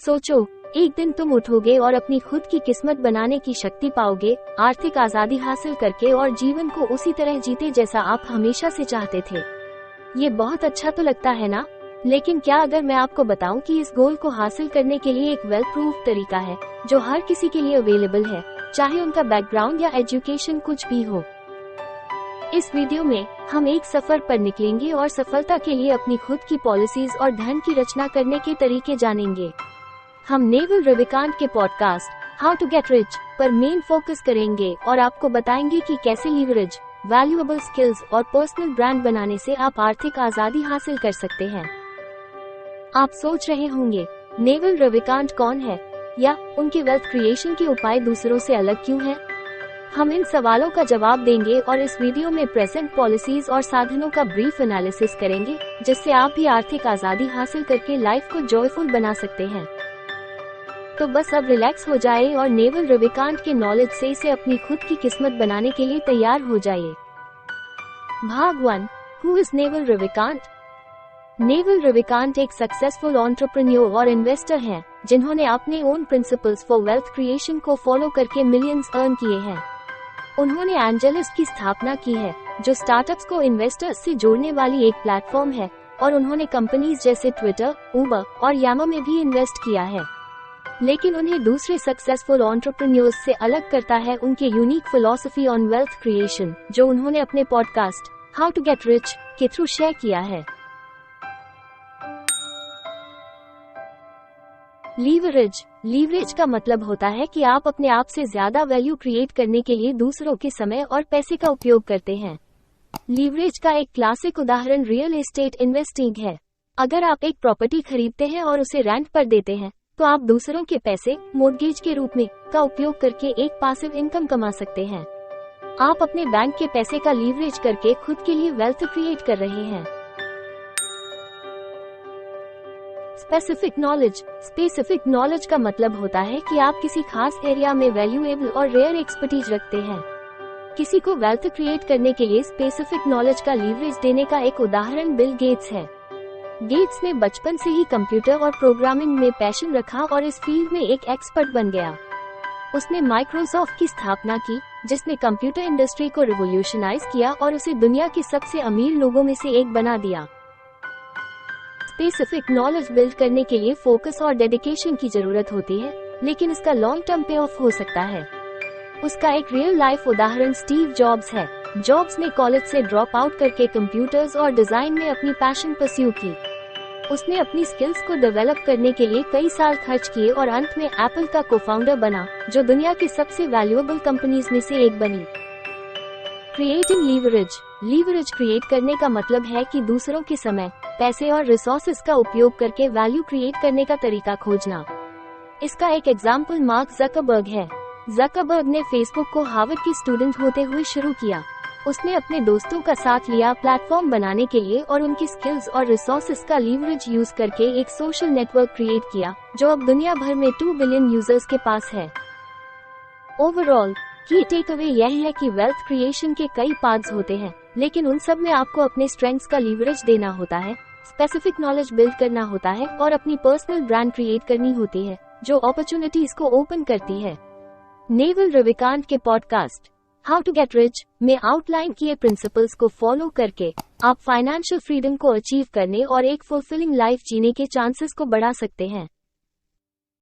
सोचो, एक दिन तुम उठोगे और अपनी खुद की किस्मत बनाने की शक्ति पाओगे, आर्थिक आजादी हासिल करके और जीवन को उसी तरह जीते जैसा आप हमेशा से चाहते थे। ये बहुत अच्छा तो लगता है ना? लेकिन क्या अगर मैं आपको बताऊं कि इस गोल को हासिल करने के लिए एक वेल प्रूफ तरीका है जो हर किसी के लिए अवेलेबल है, चाहे उनका बैकग्राउंड या एजुकेशन कुछ भी हो। इस वीडियो में हम एक सफर पर निकलेंगे और सफलता के लिए अपनी खुद की पॉलिसीज और धन की रचना करने के तरीके जानेंगे। हम नेवल रविकांत के podcast how to get rich पर मेन फोकस करेंगे और आपको बताएंगे कि कैसे लीवरेज, वैल्यूएबल स्किल्स और पर्सनल ब्रांड बनाने से आप आर्थिक आजादी हासिल कर सकते हैं। आप सोच रहे होंगे, नेवल रविकांत कौन है या उनके वेल्थ क्रिएशन के उपाय दूसरों से अलग क्यों हैं? हम इन सवालों का जवाब देंगे और इस वीडियो में प्रेजेंट पॉलिसीज और साधनों का ब्रीफ एनालिसिस करेंगे, जिससे आप भी आर्थिक आजादी हासिल करके लाइफ को जॉयफुल बना सकते हैं। तो बस अब रिलैक्स हो जाए और नेवल रविकांत के नॉलेज से इसे अपनी खुद की किस्मत बनाने के लिए तैयार हो जाइए। भाग 1, who is naval Ravikant? Naval Ravikant एक सक्सेसफुल एंटरप्रेन्योर और इन्वेस्टर हैं, जिन्होंने अपने own principles for wealth creation को फॉलो करके मिलियंस अर्न किए हैं। उन्होंने एंजेलिस्ट की स्थापना की है, जो स्टार्टअप्स को इन्वेस्टर्स से जोड़ने वाली एक प्लेटफॉर्म है, और उन्होंने कंपनीज जैसे ट्विटर, उबर और यामा में भी इन्वेस्ट किया है। लेकिन उन्हें दूसरे सक्सेसफुल एंटरप्रेन्योर्स से अलग करता है उनके unique philosophy on wealth creation, जो उन्होंने अपने podcast how to get rich के थ्रू शेयर किया है। लीवरेज का मतलब होता है कि आप अपने आप से ज्यादा वैल्यू क्रिएट करने के लिए दूसरों के समय और पैसे का उपयोग करते हैं। लीवरेज का एक क्लासिक उदाहरण रियल एस्टेट इन्वेस्टिंग है। अगर आप एक प्रॉपर्टी खरीदते हैं और उसे रेंट पर देते हैं, तो आप दूसरों के पैसे मोर्गेज के रूप में का उपयोग करके एक पासिव इनकम कमा सकते हैं। आप अपने बैंक के पैसे का लीवरेज करके खुद के लिए वेल्थ क्रिएट कर रहे हैं। स्पेसिफिक नॉलेज का मतलब होता है कि आप किसी खास एरिया में वैल्यूएबल और रेयर एक्सपर्टीज रखते हैं। किसी को वेल्थ क्रिएट करने के लिए स्पेसिफिक नॉलेज का लीवरेज देने का एक उदाहरण बिल गेट्स है। गेट्स ने बचपन से ही कंप्यूटर और प्रोग्रामिंग में पैशन रखा और इस फील्ड में एक एक्सपर्ट बन गया। उसने माइक्रोसॉफ्ट की स्थापना की, जिसने कंप्यूटर इंडस्ट्री को रिवॉल्यूशनाइज किया और उसे दुनिया के सबसे अमीर लोगों में से एक बना दिया। स्पेसिफिक नॉलेज बिल्ड करने के लिए फोकस और डेडिकेशन की जरूरत होती है, लेकिन इसका लॉन्ग टर्म पे ऑफ हो सकता है। उसका एक रियल लाइफ उदाहरण स्टीव जॉब्स है। जॉब्स ने कॉलेज से ड्रॉप आउट करके कंप्यूटर्स और डिजाइन में अपनी पैशन परस्यू की। उसने अपनी स्किल्स को डेवलप करने के लिए कई साल खर्च किए और अंत में एप्पल का को-फाउंडर बना, जो दुनिया की सबसे वैल्यूएबल कंपनीज में से एक बनी। क्रिएटिंग लीवरेज क्रिएट करने का मतलब है कि दूसरों के समय, पैसे और रिसोर्सेज का उपयोग करके वैल्यू क्रिएट करने का तरीका खोजना। इसका एक एग्जाम्पल मार्क ज़करबर्ग है। ज़करबर्ग ने फेसबुक को हार्वर्ड के स्टूडेंट होते हुए शुरू किया। उसने अपने दोस्तों का साथ लिया प्लेटफॉर्म बनाने के लिए और उनकी स्किल्स और रिसोर्सेज का लीवरेज यूज करके एक सोशल नेटवर्क क्रिएट किया, जो अब दुनिया भर में 2 बिलियन यूजर्स के पास है। ओवरऑल की टेकअवे यह है कि वेल्थ क्रिएशन के कई पार्ट्स होते हैं, लेकिन उन सब में आपको अपने स्ट्रेंथ्स का लीवरेज देना होता है, स्पेसिफिक नॉलेज बिल्ड करना होता है और अपनी पर्सनल ब्रांड क्रिएट करनी होती है, जो अपॉर्चुनिटीज को ओपन करती है। नेवल रविकांत के podcast how to get rich में आउटलाइन किए प्रिंसिपल्स को फॉलो करके आप फाइनेंशियल फ्रीडम को अचीव करने और एक फुलफिलिंग लाइफ जीने के चांसेस को बढ़ा सकते हैं।